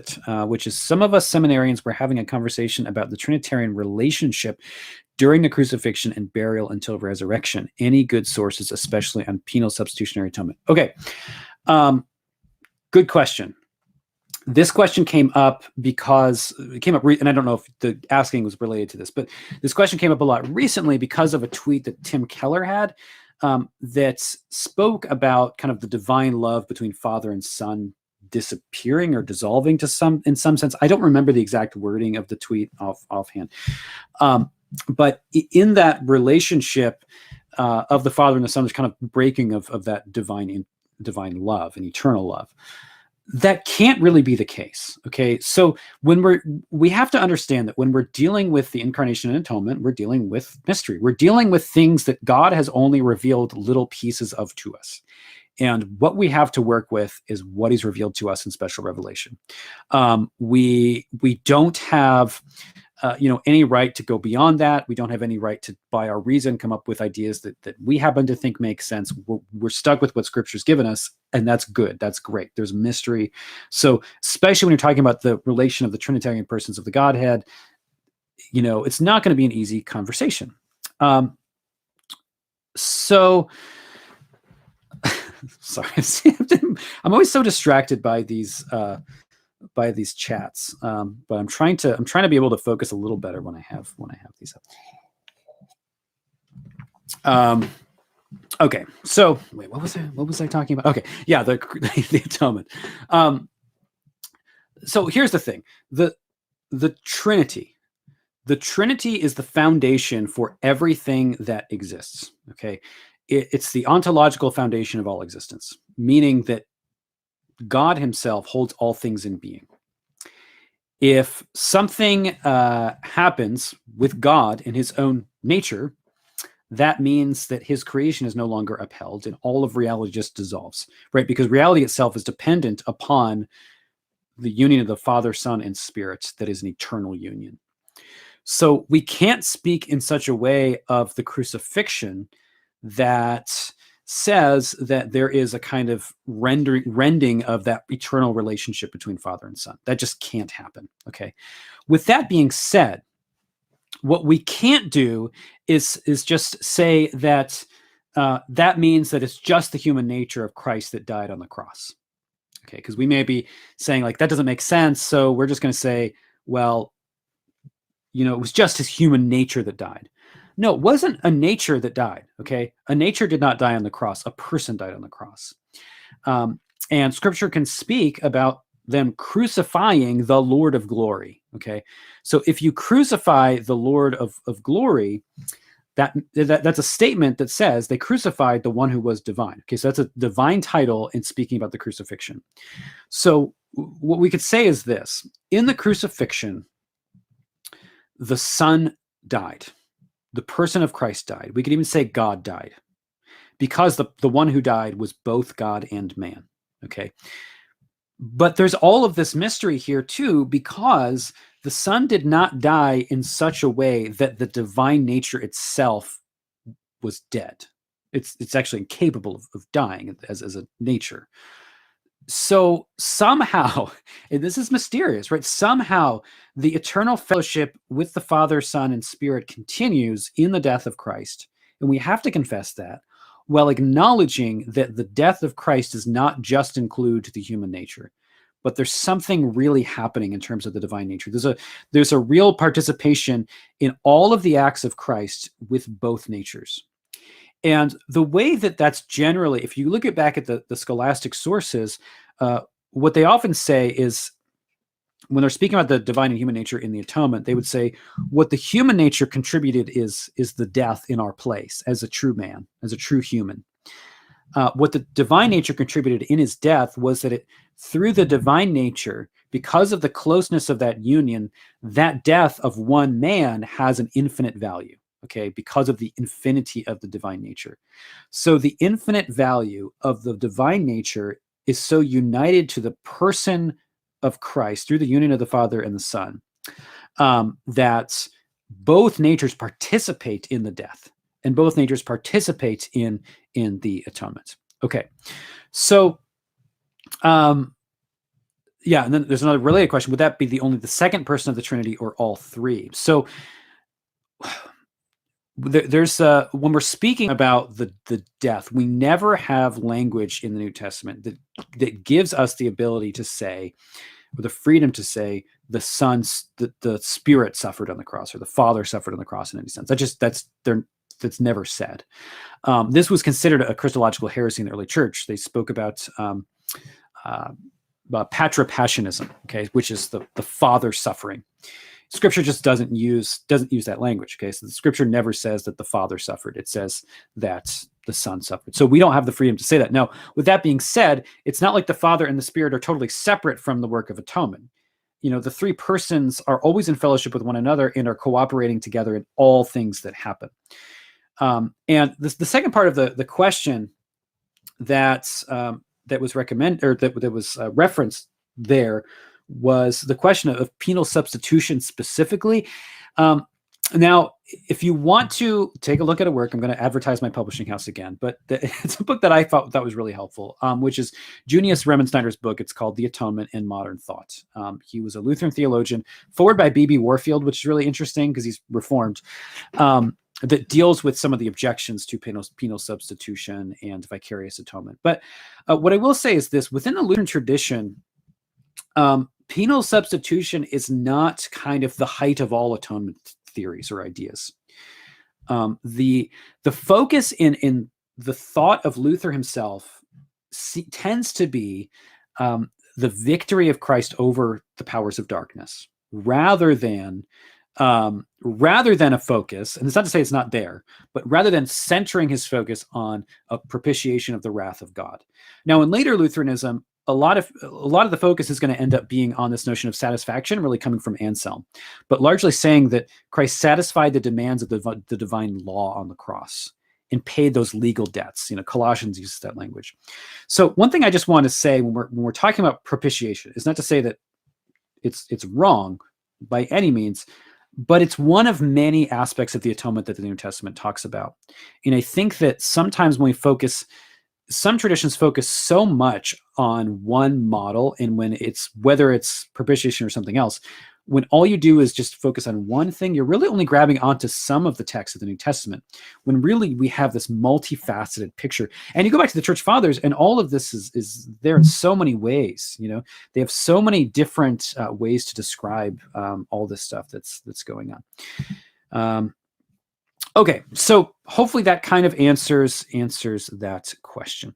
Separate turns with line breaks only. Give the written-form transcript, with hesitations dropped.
it, which is some of us seminarians were having a conversation about the Trinitarian relationship during the crucifixion and burial until resurrection. Any good sources, especially on penal substitutionary atonement? Okay, good question. This question came up because it came up, and I don't know if the asking was related to this, but this question came up a lot recently because of a tweet that Tim Keller had that spoke about kind of the divine love between Father and Son disappearing or dissolving in some sense. I don't remember the exact wording of the tweet offhand. But in that relationship of the Father and the Son, there's kind of breaking of that divine love and eternal love. That can't really be the case. Okay, so we have to understand that when we're dealing with the incarnation and atonement, we're dealing with mystery. We're dealing with things that God has only revealed little pieces of to us. And what we have to work with is what he's revealed to us in special revelation. We don't have any right to go beyond that. We don't have any right to, by our reason, come up with ideas that we happen to think make sense. We're stuck with what Scripture's given us, and that's good. That's great. There's mystery. So especially when you're talking about the relation of the Trinitarian persons of the Godhead, it's not going to be an easy conversation. So sorry, I'm always so distracted by these chats, but I'm trying to be able to focus a little better when I have these up. Okay, so wait, what was I talking about? Okay, yeah, the atonement. So here's the thing: the Trinity is the foundation for everything that exists. Okay, it's the ontological foundation of all existence, meaning that God himself holds all things in being. If something happens with God in his own nature, that means that his creation is no longer upheld and all of reality just dissolves, right? Because reality itself is dependent upon the union of the Father, Son, and Spirit that is an eternal union. So we can't speak in such a way of the crucifixion that says that there is a kind of rending of that eternal relationship between Father and Son. That just can't happen. Okay. With that being said, what we can't do is just say that that means that it's just the human nature of Christ that died on the cross. Okay, because we may be saying like that doesn't make sense, so we're just going to say, well, it was just his human nature that died. No, it wasn't a nature that died. Okay, a nature did not die on the cross. A person died on the cross, and Scripture can speak about them crucifying the Lord of glory. Okay, so if you crucify the Lord of glory, that's a statement that says they crucified the one who was divine. Okay, so that's a divine title in speaking about the crucifixion. So what we could say is this: in the crucifixion, the Son died. The person of Christ died. We could even say God died, because the one who died was both God and man. Okay. But there's all of this mystery here too, because the Son did not die in such a way that the divine nature itself was dead. It's actually incapable of dying as a nature. So somehow, and this is mysterious, right? Somehow the eternal fellowship with the Father, Son, and Spirit continues in the death of Christ. And we have to confess that, while acknowledging that the death of Christ does not just include the human nature, but there's something really happening in terms of the divine nature. There's a real participation in all of the acts of Christ with both natures. And the way that's generally, if you look back at the scholastic sources, what they often say is, when they're speaking about the divine and human nature in the atonement, they would say what the human nature contributed is the death in our place as a true man, as a true human. What the divine nature contributed in his death was that through the divine nature, because of the closeness of that union, that death of one man has an infinite value. Okay, because of the infinity of the divine nature. So the infinite value of the divine nature is so united to the person of Christ through the union of the Father and the Son, that both natures participate in the death, and both natures participate in the atonement. Okay, so Yeah, and then there's another related question: would that be only the second person of the Trinity, or all three? So there's when we're speaking about the death, we never have language in the New Testament that gives us the ability to say, or the freedom to say, the Spirit suffered on the cross, or the Father suffered on the cross in any sense. That's never said. This was considered a Christological heresy in the early church. They spoke about patripassionism, okay, which is the Father suffering. Scripture just doesn't use that language. Okay, so the Scripture never says that the Father suffered. It says that the Son suffered. So we don't have the freedom to say that. Now, with that being said, it's not like the Father and the Spirit are totally separate from the work of atonement. The three persons are always in fellowship with one another and are cooperating together in all things that happen. And the second part of the question that was recommended, or that was referenced there, was the question of penal substitution specifically. Now, if you want to take a look at a work, I'm going to advertise my publishing house again, but it's a book that I thought that was really helpful, which is Junius Remensnyder's book. It's called The Atonement in Modern Thought. He was a Lutheran theologian, forward by B.B. Warfield, which is really interesting because he's Reformed, that deals with some of the objections to penal substitution and vicarious atonement. But what I will say is this: within the Lutheran tradition, penal substitution is not kind of the height of all atonement theories or ideas. The focus in the thought of Luther himself tends to be the victory of Christ over the powers of darkness, rather than a focus, and it's not to say it's not there, but rather than centering his focus on a propitiation of the wrath of God. Now, in later Lutheranism, a lot of the focus is going to end up being on this notion of satisfaction, really coming from Anselm, but largely saying that Christ satisfied the demands of the divine law on the cross and paid those legal debts. Colossians uses that language. So one thing I just want to say when we're talking about propitiation is not to say that it's wrong by any means, but it's one of many aspects of the atonement that the New Testament talks about. And I think that sometimes when some traditions focus so much on one model, and whether it's propitiation or something else, when all you do is just focus on one thing, you're really only grabbing onto some of the text of the New Testament, when really we have this multifaceted picture. And you go back to the church fathers, and all of this is there in so many ways. They have so many different ways to describe all this stuff that's going on. Okay, so hopefully that kind of answers that question.